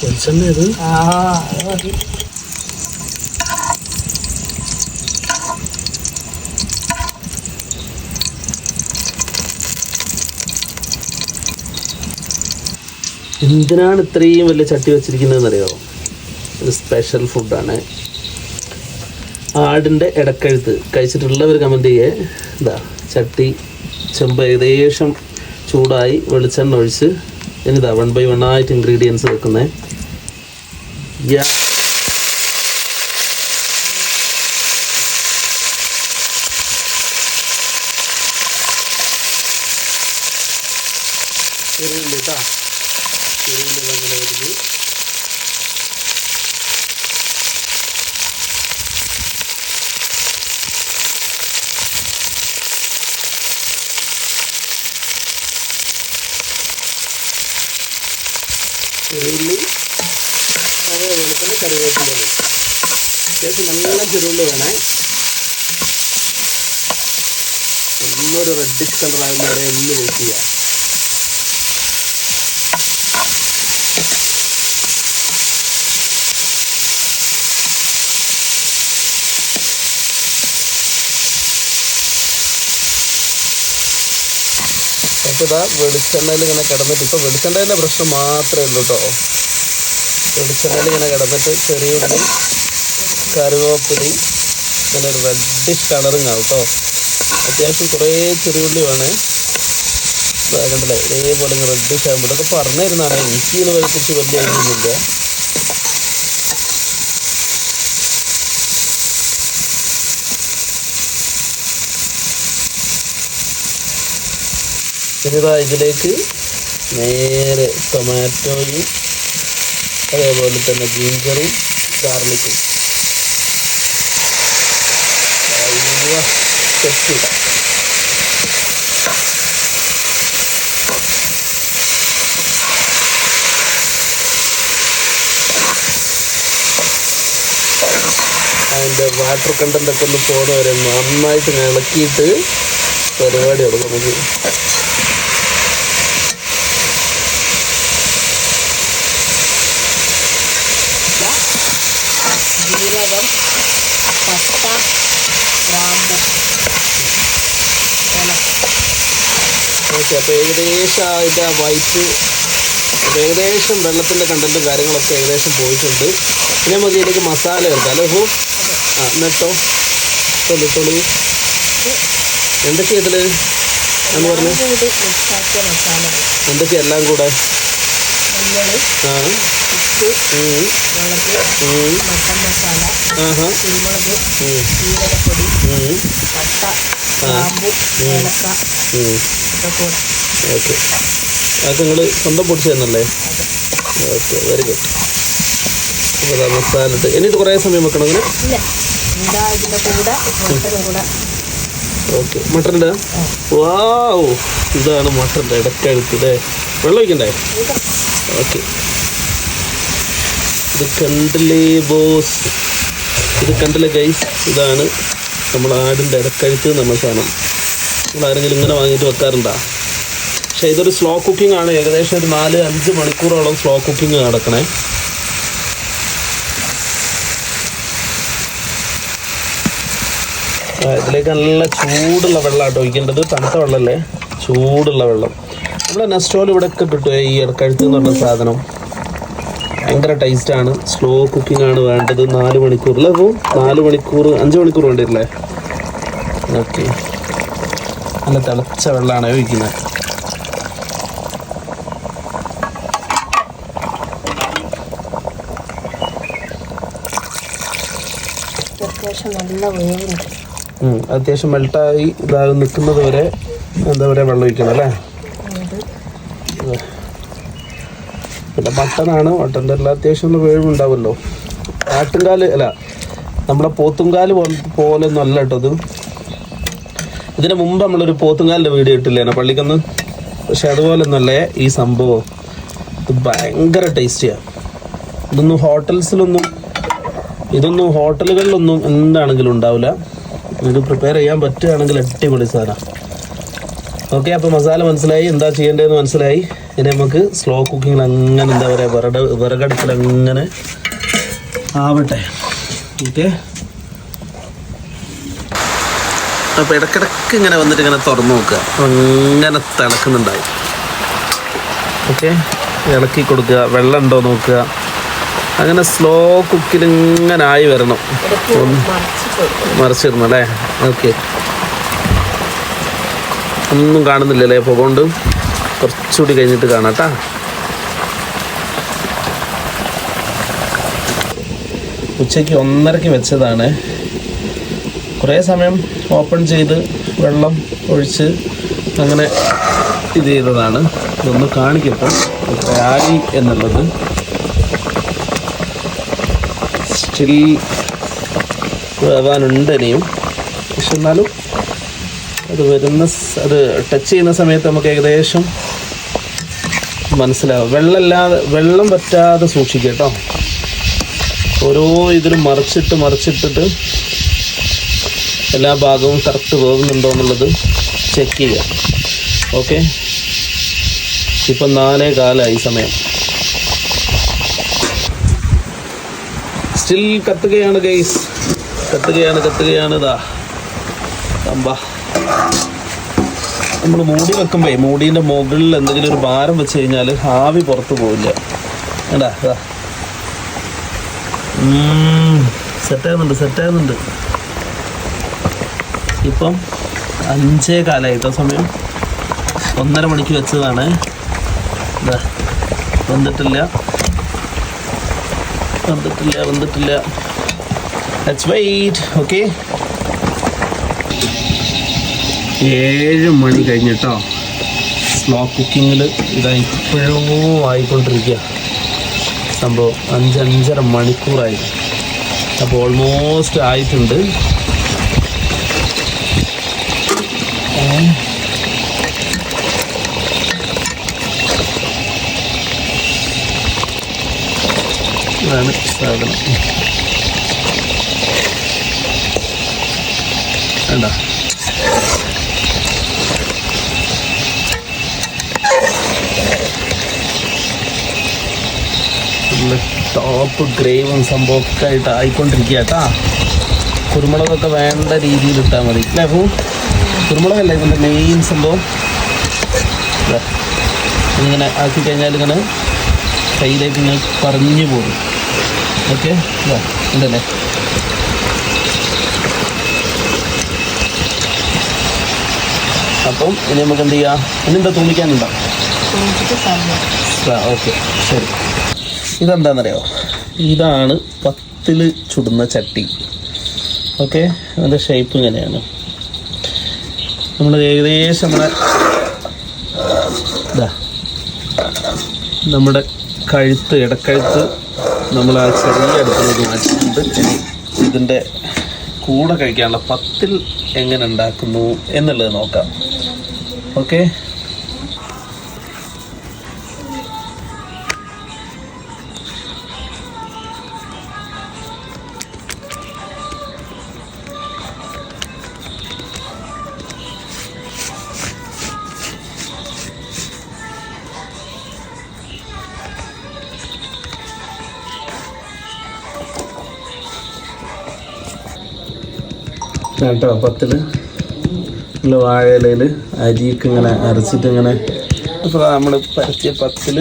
വെളിച്ചെണ്ണ ഇത് എന്തിനാണ് ഇത്രയും വലിയ ചട്ടി വെച്ചിരിക്കുന്നതെന്നറിയോ? ഒരു സ്പെഷ്യൽ ഫുഡാണ്. ആടിൻ്റെ ഇടക്കഴുത്ത് കഴിച്ചിട്ടുള്ളവർ കമൻറ്റ് ചെയ്യേ. ഇതാ ചട്ടി ചെമ്പ് ഏകദേശം ചൂടായി, വെളിച്ചെണ്ണ ഒഴിച്ച് ഇനിതാ 1 by 1 ആയിട്ട് ഇൻഗ്രീഡിയൻസ് വെക്കുന്നത്. ചെറിയുള്ളി കേട്ടോ, ചെറിയുള്ളി അങ്ങനെ വരുന്നത്. ചെറുള്ളി അതേപോലെ തന്നെ കറിവേപ്പില അത്യാവശ്യം നല്ല ചെറുള്ളി വേണേ. ഒന്നൊരു റെഡിഷ് കളറാകുന്ന വരെ ഒന്ന് വെയിറ്റ് ചെയ്യാം. അപ്പോൾ ഇതാ വെളിച്ചെണ്ണയിൽ ഇങ്ങനെ കിടന്നിട്ട്, ഇപ്പോൾ വെളിച്ചെണ്ണേൻ്റെ പ്രശ്നം മാത്രമേ ഉള്ളൂ കേട്ടോ. വെളിച്ചെണ്ണയിൽ ഇങ്ങനെ കിടന്നിട്ട് ചെറിയ ഉള്ളി കറിവേപ്പിലയും ഇങ്ങനെ ഒരു റെഡിഷ് കളറും ആവും കേട്ടോ. അത്യാവശ്യം കുറേ ചെറിയുള്ളി വേണേ. കണ്ടില്ലേ ഇതേപോലെ ഇങ്ങനെ റെഡിഷ് ആകുമ്പോൾ ഇതൊക്കെ പറഞ്ഞിരുന്നാണ്. എനിക്ക് ഇതിനെക്കുറിച്ച് വലിയ ഐഡിയൊന്നുമില്ല. ഇനിതാ ഇതിലേക്ക് നേരെ ടൊമാറ്റോയും അതേപോലെ തന്നെ ജിഞ്ചറും ഗാർലിക്കും സെറ്റ്. അതിൻ്റെ വാട്ടർ കണ്ടൻ്റൊക്കെ ഒന്ന് പോകുന്ന വരെ നന്നായിട്ട് ഇളക്കിയിട്ട് പരിപാടി തുടങ്ങും നമുക്ക്. ജീരകം, പട്ട, ഗ്രാമ്പു, ഓക്കെ. അപ്പോൾ ഏകദേശം അതിൻ്റെ വൈറ്റ് ഏകദേശം വെള്ളത്തിൻ്റെ കണ്ടൻറ്റും കാര്യങ്ങളൊക്കെ ഏകദേശം പോയിട്ടുണ്ട്. ഇനി നമുക്ക് ഇതിലേക്ക് മസാല ചേർക്കാം അല്ലേ? ഹോ എന്നിട്ടോ തൊളിത്തോളൂ. എന്തൊക്കെയാ ഇതിൽ എന്ന് പറഞ്ഞു? എന്തൊക്കെയാ എല്ലാം കൂടെ? ആ മട്ടൻ മസാല, കുരുമുളക്, ജീരകപ്പൊടി, പട്ട, ഗ്രാമ്പു, ഏലക്ക. ഓക്കെ. അതൊക്കെ നിങ്ങൾ സ്വന്തം പൊടിച്ച് തന്നല്ലേ? Okay, very good. അപ്പോൾ മസാല ഇട്ട് എന്നിട്ട് കുറേ സമയം വെക്കണം അങ്ങനെ? ഓക്കെ. മട്ടൻ ഇടാം. വാവ്, ഇതാണ് മട്ടൻ്റെ ഇടക്കഴുത്ത് അല്ലേ? വെള്ളം ഒഴിക്കണ്ടേ? ഓക്കെ. ഇത് കണ്ടില്ലേ ബോസ്, ഇത് കണ്ടില്ലേ ഗൈസ്, ഇതാണ് നമ്മൾ ആടിൻ്റെ ഇടക്കഴുത്ത് നമ്മൾ സാധനം. നമ്മൾ ആരെങ്കിലും ഇങ്ങനെ വാങ്ങിയിട്ട് വെക്കാറുണ്ടോ? പക്ഷേ ഇതൊരു സ്ലോ കുക്കിംഗ് ആണ്. ഏകദേശം ഒരു 4-5 മണിക്കൂറോളം സ്ലോ കുക്കിംഗ് നടക്കണേ. ഇതിലേക്ക് നല്ല ചൂടുള്ള വെള്ളമായിട്ട് ഒഴിക്കേണ്ടത്. തണുത്ത വെള്ളമല്ലേ, ചൂടുള്ള വെള്ളം. നമ്മളെ നെസ്റ്റോൾ ഇവിടെയൊക്കെ കിട്ടുമോ ഈ ഇടക്കഴുത്ത് എന്ന് പറഞ്ഞ സാധനം? ഭയങ്കര ടേസ്റ്റാണ്. സ്ലോ കുക്കിംഗ് ആണ് വേണ്ടത്. 4 മണിക്കൂറിൽ അപ്പോൾ 4 മണിക്കൂർ 5 മണിക്കൂർ വേണ്ടിയില്ലേ? ഓക്കെ. നല്ല തിളച്ച വെള്ളമാണ് ഒഴിക്കുന്നത്. അത്യാവശ്യം മെൽട്ടായി ഇതായി നിൽക്കുന്നത് വരെ എന്താ പറയുക വെള്ളം ഒഴിക്കണം അല്ലേ? പിന്നെ മട്ടനാണ്, മട്ടൻ്റെ എല്ലാം അത്യാവശ്യം വേവുണ്ടാവുമല്ലോ. ആട്ടുംകാല് അല്ല, നമ്മളെ പോത്തുംകാല് പോലെ ഒന്നും അല്ല കേട്ടോ ഇത്. ഇതിന് മുമ്പ് നമ്മളൊരു പോത്തുംകാലിൻ്റെ വീഡിയോ ഇട്ടില്ലേനോ പള്ളിക്കന്ന്? പക്ഷെ അതുപോലെ ഒന്നുമല്ലേ ഈ സംഭവം. ഇത് ഭയങ്കര ടേസ്റ്റിയാണ്. ഇതൊന്നും ഹോട്ടലുകളിലൊന്നും എന്താണെങ്കിലും ഉണ്ടാവില്ല. ഇത് പ്രിപ്പയർ ചെയ്യാൻ പറ്റുകയാണെങ്കിൽ അടിപൊളി സാധനം. ഓക്കെ. അപ്പോൾ മസാല മനസ്സിലായി, എന്താ ചെയ്യേണ്ടതെന്ന് മനസ്സിലായി. ഇനി നമുക്ക് സ്ലോ കുക്കിങ്ങിൽ അങ്ങനെ എന്താ പറയുക വിറകടുപ്പിൽ അങ്ങനെ ആവട്ടെ. ഓക്കെ, അപ്പോൾ ഇടയ്ക്കിടയ്ക്ക് ഇങ്ങനെ വന്നിട്ട് ഇങ്ങനെ തുറന്നു നോക്കുക, അങ്ങനെ തിളക്കുന്നുണ്ടാവും. ഓക്കെ, ഇളക്കി കൊടുക്കുക, വെള്ളം ഉണ്ടോ നോക്കുക, അങ്ങനെ സ്ലോ കുക്കിൽ ഇങ്ങനെ ആയി വരണം. മറിച്ചിരുന്നു അല്ലേ? ഓക്കെ, ഒന്നും കാണുന്നില്ലല്ലേ അപ്പോൾ കൊണ്ട് കുറച്ചുകൂടി കഴിഞ്ഞിട്ട് കാണാം കേട്ടോ. ഉച്ചയ്ക്ക് 1:30 വെച്ചതാണ്. കുറേ സമയം ഓപ്പൺ ചെയ്ത് വെള്ളം ഒഴിച്ച് അങ്ങനെ ഇത് ചെയ്തതാണ്. ഇതൊന്ന് കാണിക്കപ്പോൾ എത്രയായി എന്നുള്ളത്. സ്റ്റിൽ വേവാനുണ്ട് ഇനിയും, പക്ഷെ എന്നാലും അത് ടച്ച് ചെയ്യുന്ന സമയത്ത് നമുക്ക് ഏകദേശം മനസ്സിലാവും. വെള്ളം വറ്റാതെ സൂക്ഷിക്കുക കേട്ടോ. ഓരോ ഇതിലും മറിച്ചിട്ടിട്ട് എല്ലാ ഭാഗവും കറക്റ്റ് വേവുന്നുണ്ടോ എന്നുള്ളത് ചെക്ക് ചെയ്യുക. ഓക്കെ, ഇപ്പം 4:15 സമയം. സ്റ്റിൽ കത്തുകയാണ് ഗൈസ്, കത്തുകയാണ് ഇതാ കമ്പ. നമ്മൾ മൂടി വെക്കുമ്പോൾ മൂടീൻ്റെ മുകളിൽ എന്തെങ്കിലും ഒരു ഭാരം വെച്ച് കഴിഞ്ഞാൽ ആവി പുറത്ത് പോവില്ല. വേണ്ടാ ഇതാ സെറ്റാകുന്നുണ്ട്. ഇപ്പം 5:15 സമയം. 1:30 മണിക്ക് വെച്ചതാണ്. ഇതാ വന്നിട്ടില്ല. Let's wait. ഓക്കെ, 7 മണി കഴിഞ്ഞിട്ടോ. സ്ലോ കുക്കിങ്ങിൽ ഇതാ ഇപ്പോഴും ആയിക്കൊണ്ടിരിക്കുക സംഭവം. 5-5.5 മണിക്കൂറായി. അപ്പോൾ ഓൾമോസ്റ്റ് ആയിട്ടുണ്ട്. ഇതാണ് സാധനം. വേണ്ട, ടോപ്പ് ഗ്രേവും സംഭവമൊക്കെ ആയിട്ട് ആയിക്കൊണ്ടിരിക്കുക കേട്ടാ. കുരുമുളകൊക്കെ വേണ്ട രീതിയിൽ ഇട്ടാൽ മതി അല്ലേ? അപ്പോൾ കുരുമുളകല്ല ഇതിൻ്റെ മെയിൻ സംഭവം. ഇങ്ങനെ ആക്കി കഴിഞ്ഞാൽ ഇങ്ങനെ കയ്യിലേക്ക് ഇങ്ങനെ പറഞ്ഞു പോകും. ഓക്കെ, ഉണ്ടല്ലേ? അപ്പം ഇനി നമുക്ക് എന്ത് ചെയ്യാം? ഇനിന്താ തൂമിക്കാനുണ്ടോ? ഓക്കെ, ശരി. ഇതെന്താണെന്നറിയോ? ഇതാണ് 10-ൽ ചുടുന്ന ചട്ടി. ഓക്കെ, അതിൻ്റെ ഷേപ്പ് ഇങ്ങനെയാണ്. നമ്മൾ ഏകദേശം നമ്മുടെ ഇടക്കഴുത്ത് നമ്മൾ ആ ചെറിയ അടുപ്പിലേക്ക് മാറ്റിയിട്ടുണ്ട്. ഇനി ഇതിൻ്റെ കൂടെ കഴിക്കാനുള്ള 10-ൽ എങ്ങനെ ഉണ്ടാക്കുന്നു എന്നുള്ളത് നോക്കാം. ഓക്കെ, കേട്ടോ 10-ൽ നമ്മൾ വാഴയിലയിൽ അരിയൊക്കെ ഇങ്ങനെ അരച്ചിട്ട് ഇങ്ങനെ. അപ്പോൾ നമ്മൾ പരത്തിയ 10-ൽ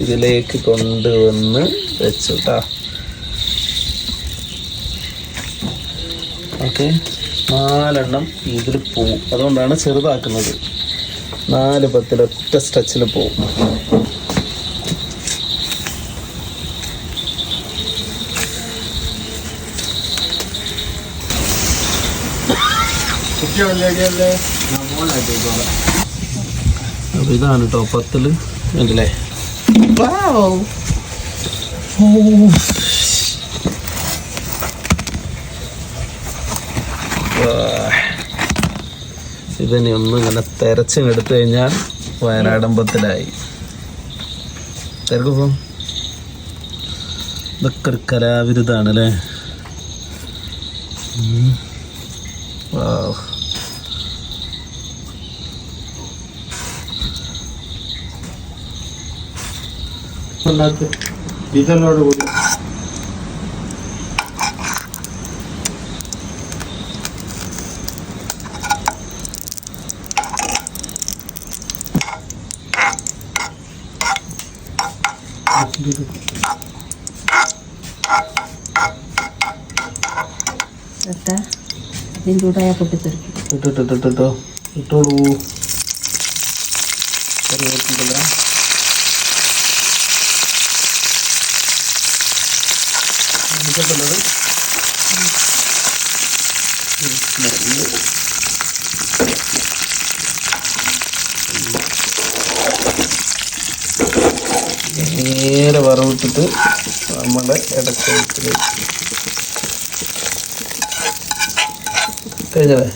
ഇതിലേക്ക് കൊണ്ടുവന്ന് വെച്ചു കേട്ടോ. ഓക്കെ, 4 ഇതിൽ പോവും. അതുകൊണ്ടാണ് ചെറുതാക്കുന്നത്. 4 10 ഒറ്റ സ്ട്രെച്ചിൽ പോവും. അപ്പോൾ ഇതാണ് കേട്ടോ 10-ൽ ഉണ്ടല്ലേ. ഇതിനെ ഒന്ന് ഇങ്ങനെ തെരച്ചെടുത്തു കഴിഞ്ഞാൽ വയനാടമ്പത്തിലായി. തിരക്കുമ്പോൾ ഇതൊക്കെ ഒരു കലാവിരുദ്ധാണല്ലേ. ഉണ്ടാക്കുക ഇതോട് കൂടി ഇതിന് ചൂടായ പൊട്ടിത്തെറിക്കും. ഇട്ടോ ഇട്ടോളൂ. കറിവേപ്പില ഇട്ടിട്ടുള്ളത് നേരെ വറവിട്ടിട്ട് നമ്മുടെ ഇടയ്ക്ക് കഴിഞ്ഞല്ലേ.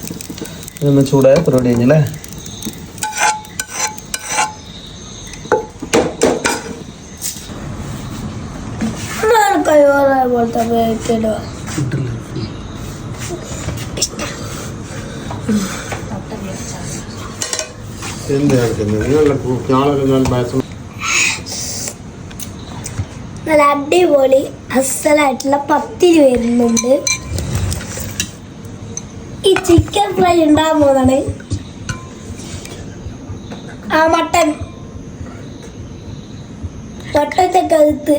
ഇതൊന്ന് ചൂടായ പരിപാടി കഴിഞ്ഞല്ലേ. നല്ല അടിപൊളി അസലായിട്ടുള്ള പത്തിരി വരുന്നുണ്ട്. ഈ ചിക്കൻ ഫ്രൈ ഉണ്ടാകാൻ പോകുന്നതാണ്. ആ മട്ടന്റെ കഴുത്ത്